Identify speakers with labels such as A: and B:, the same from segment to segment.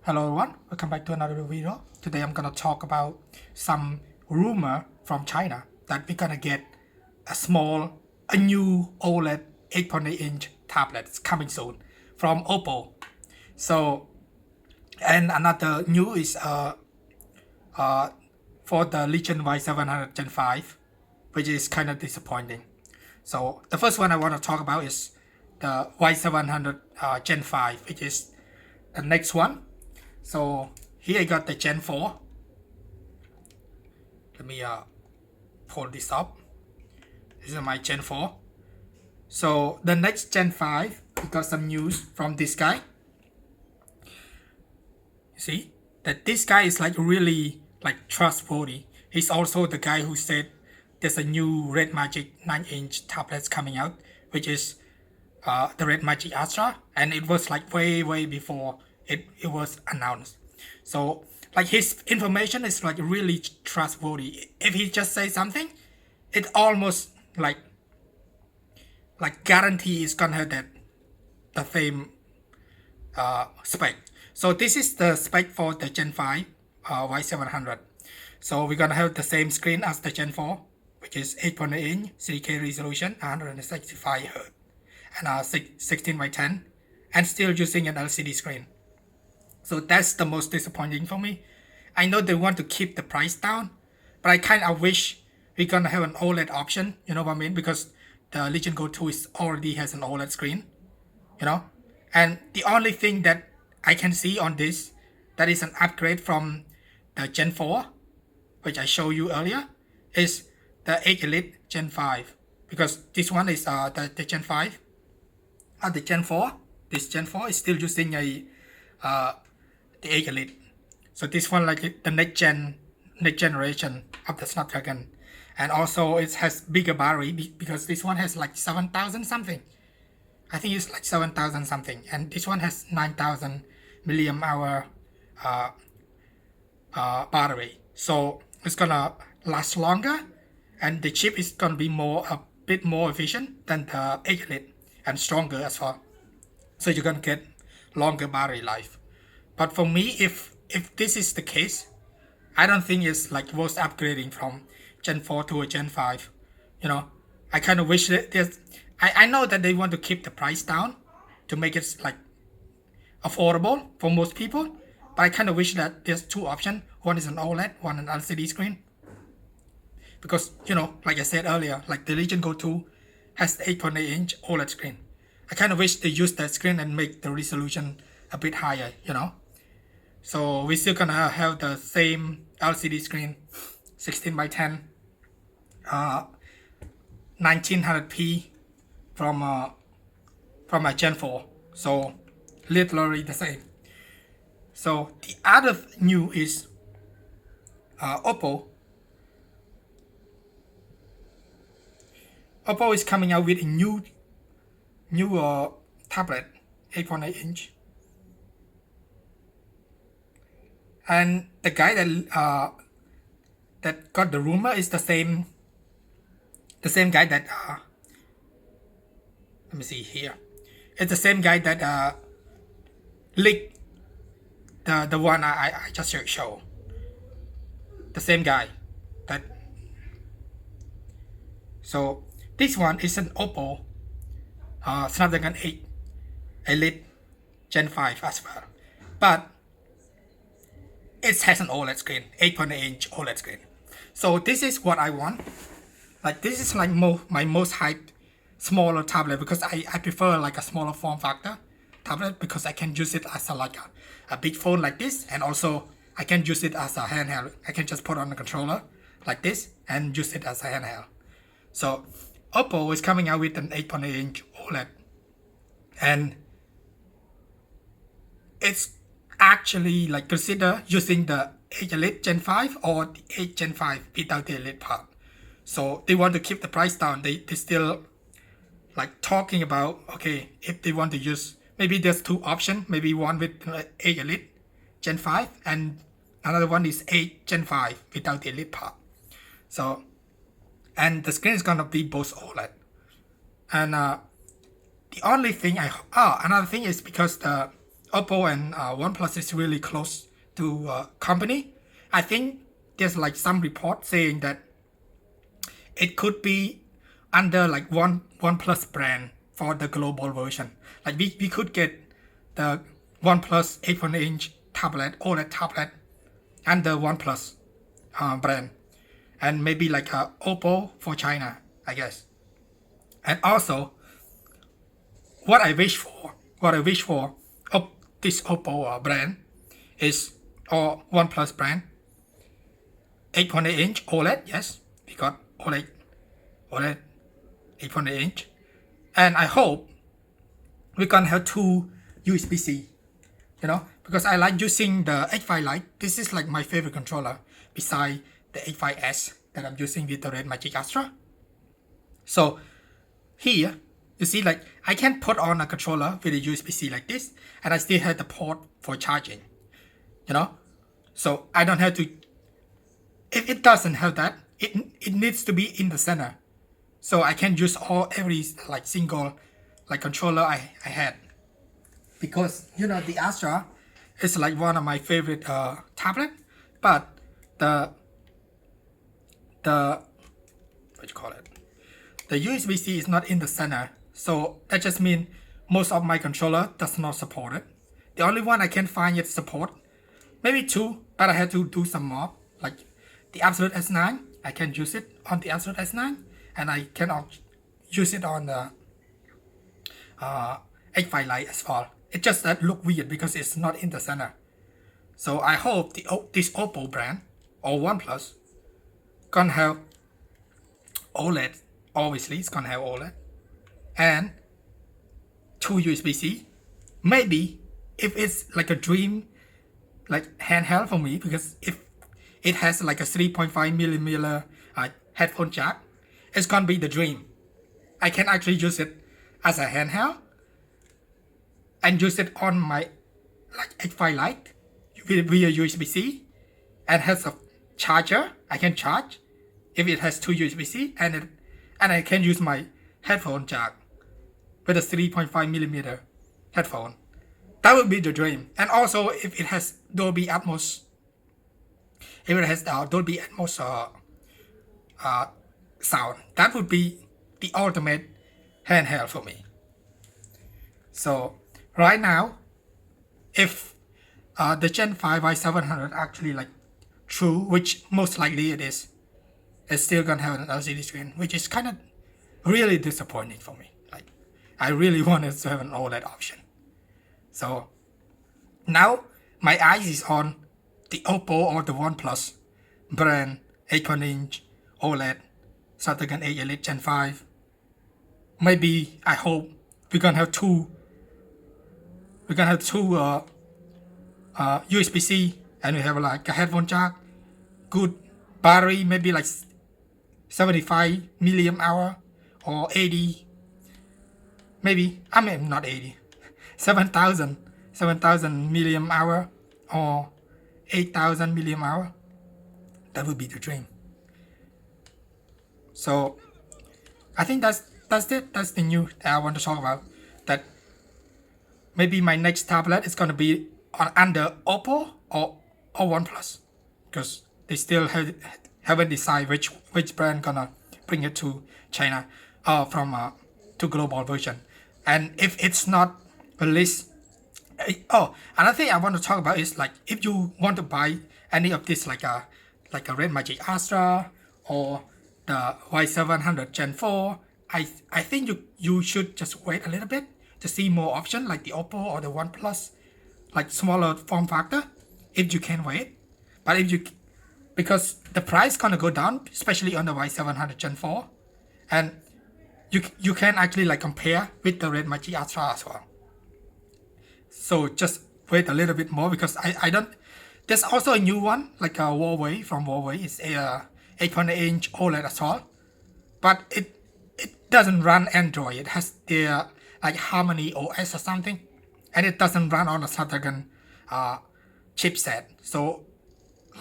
A: Hello everyone, welcome back to another video. Today I'm gonna talk about some rumor from China that we're gonna get a new OLED 8.8-inch tablet coming soon from Oppo. So, and another new is for the Legion Y700 Gen 5, which is kind of disappointing. So the first one I want to talk about is the Y700 Gen 5, which is the next one. So here I got the Gen 4. Let me pull this up. This is my Gen 4. So the next Gen 5, we got some news from this guy. You see that this guy is like really like trustworthy. He's also the guy who said there's a new Red Magic 9-inch tablets coming out, which is the Red Magic Ultra, and it was like way before it was announced. So like his information is like really trustworthy. If he just say something, it almost like guarantee is gonna have the same spec. So this is the spec for the Gen 5 Y700. So we're gonna have the same screen as the Gen 4, which is 8.8-inch 3K resolution, 165 Hz, and 16 by 10, and still using an LCD screen. So that's the most disappointing for me. I know they want to keep the price down, but I kind of wish we're gonna have an OLED option. You know what I mean? Because the Legion Go 2 already has an OLED screen. You know, and the only thing that I can see on this that is an upgrade from the Gen 4, which I showed you earlier, is the 8 Elite Gen 5. Because this one is the Gen 5. The Gen 4, this Gen 4 is still using the 8 Elite. So this one like the next generation of the Snapdragon. And also it has bigger battery because this one has like 7,000 something. I think it's like 7,000 something. And this one has 9,000 milliamp hour battery. So it's gonna last longer, and the chip is gonna be a bit more efficient than the 8 Elite and stronger as well. So you're gonna get longer battery life. But for me, if this is the case, I don't think it's like worth upgrading from Gen 4 to a Gen 5. You know, I kind of wish that I know that they want to keep the price down to make it like affordable for most people, but I kind of wish that there's two options. One is an OLED, one an LCD screen. Because, you know, like I said earlier, like the Legion Go 2 has the 8.8-inch OLED screen. I kind of wish they use that screen and make the resolution a bit higher, you know. So we're still gonna have the same LCD screen, 16 by 10, 1900p from my Gen 4. So literally the same. So the other new is Oppo. Oppo is coming out with a new tablet, 8.8-inch. And the guy that got the rumor is the same guy that let me see here. It's the same guy that leaked the one I just showed. The same guy that. So this one is an Oppo Snapdragon 8 Elite Gen 5 as well, but it has an OLED screen, 8.8-inch OLED screen. So this is what I want. Like this is like my most hyped smaller tablet, because I prefer like a smaller form factor tablet, because I can use it as a big phone like this, and also I can use it as a handheld. I can just put on the controller like this and use it as a handheld. So Oppo is coming out with an 8.8-inch OLED, and it's actually like consider using the 8 Elite Gen 5 or the 8 Gen 5 without the Elite part. So they want to keep the price down. They still like talking about, okay, if they want to use, maybe there's two options. Maybe one with 8 Elite Gen 5 and another one is 8 Gen 5 without the Elite part. So, and the screen is gonna be both OLED. And the only thing another thing is because the Oppo and OnePlus is really close to company. I think there's like some report saying that it could be under like OnePlus brand for the global version. Like we could get the OnePlus 8.8-inch tablet, OLED tablet, and the OnePlus brand, and maybe like a Oppo for China, I guess. And also, what I wish for this Oppo brand is, or OnePlus brand, 8.8-inch OLED. Yes, we got OLED 8.8-inch, and I hope we can have two USB-C. You know, because I like using the H5 Lite. This is like my favorite controller beside the H5S that I'm using with the Red Magic Astra. So here, you see, like I can put on a controller with a USB-C like this, and I still have the port for charging. You know, so I don't have to. If it doesn't have that, it needs to be in the center, so I can use every like single like controller I had. Because you know the Astra is like one of my favorite tablet, but the what you call it, the USB-C is not in the center, so that just means most of my controller does not support it. The only one I can find it support, maybe two, but I had to do some more. Like the Absolute S9, I can use it on the Absolute S9, and I cannot use it on the H5 Lite as well. It just that look weird because it's not in the center. So I hope this Oppo brand or OnePlus gonna have OLED. Obviously, it's gonna have OLED and two USB-C. Maybe if it's like a dream, like handheld for me, because if it has like a 3.5mm headphone jack, it's gonna be the dream. I can actually use it as a handheld and use it on my like H5 Lite via USB-C, and has a charger. I can charge if it has two USB-C, and I can use my headphone jack with a 3.5mm headphone. That would be the dream. And also if it has Dolby Atmos, sound, that would be the ultimate handheld for me. So right now, if the Gen 5 Y700 actually like true, which most likely it is, it's still gonna have an LCD screen, which is kind of really disappointing for me. Like I really wanted to have an OLED option. So now my eyes is on the Oppo or the OnePlus brand 8.8-inch OLED Snapdragon 8 Elite Gen 5. Maybe I hope we're gonna have two USB-C, and we have like a headphone jack, good battery, maybe like 75 milliamp hour or 80, maybe, I mean not 80, 7,000 milliamp hour or 8,000 milliamp hour. That would be the dream. So I think that's it. That's the news that I want to talk about. That maybe my next tablet is gonna be under Oppo or OnePlus, because they still haven't decided which brand gonna bring it to China to global version. And if it's not released, another thing I want to talk about is like if you want to buy any of this like a Red Magic Astra or the Y700 Gen 4, I think you should just wait a little bit to see more options like the Oppo or the OnePlus, like smaller form factor, if you can wait. But because the price gonna go down, especially on the Y700 Gen 4, and you can actually like compare with the Red Magic Astra as well. So just wait a little bit more, because I don't. There's also a new one like a Huawei from Huawei. It's a 8.8-inch OLED as well, but it doesn't run Android. It has their like Harmony OS or something, and it doesn't run on a Snapdragon chipset. So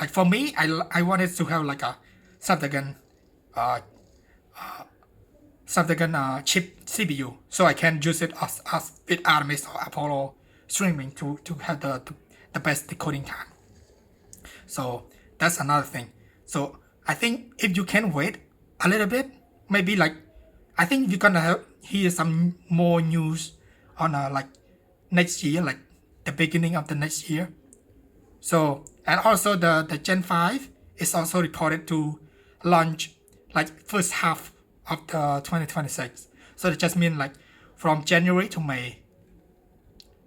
A: like for me, I wanted to have like a Snapdragon chip CPU, so I can use it as with Artemis or Apollo streaming to have the best decoding time. So that's another thing. So I think if you can wait a little bit, maybe like, I think you're gonna hear some more news on like next year, like the beginning of the next year. So, and also the Gen 5 is also reported to launch like first half of the 2026. So it just means like from January to May.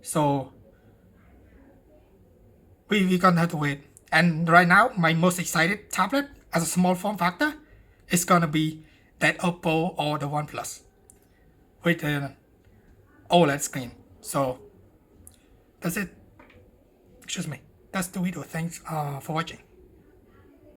A: So we're gonna have to wait. And right now, my most excited tablet as a small form factor is gonna be that Oppo or the OnePlus with an OLED screen. So that's it. Excuse me. That's the video. Thanks for watching.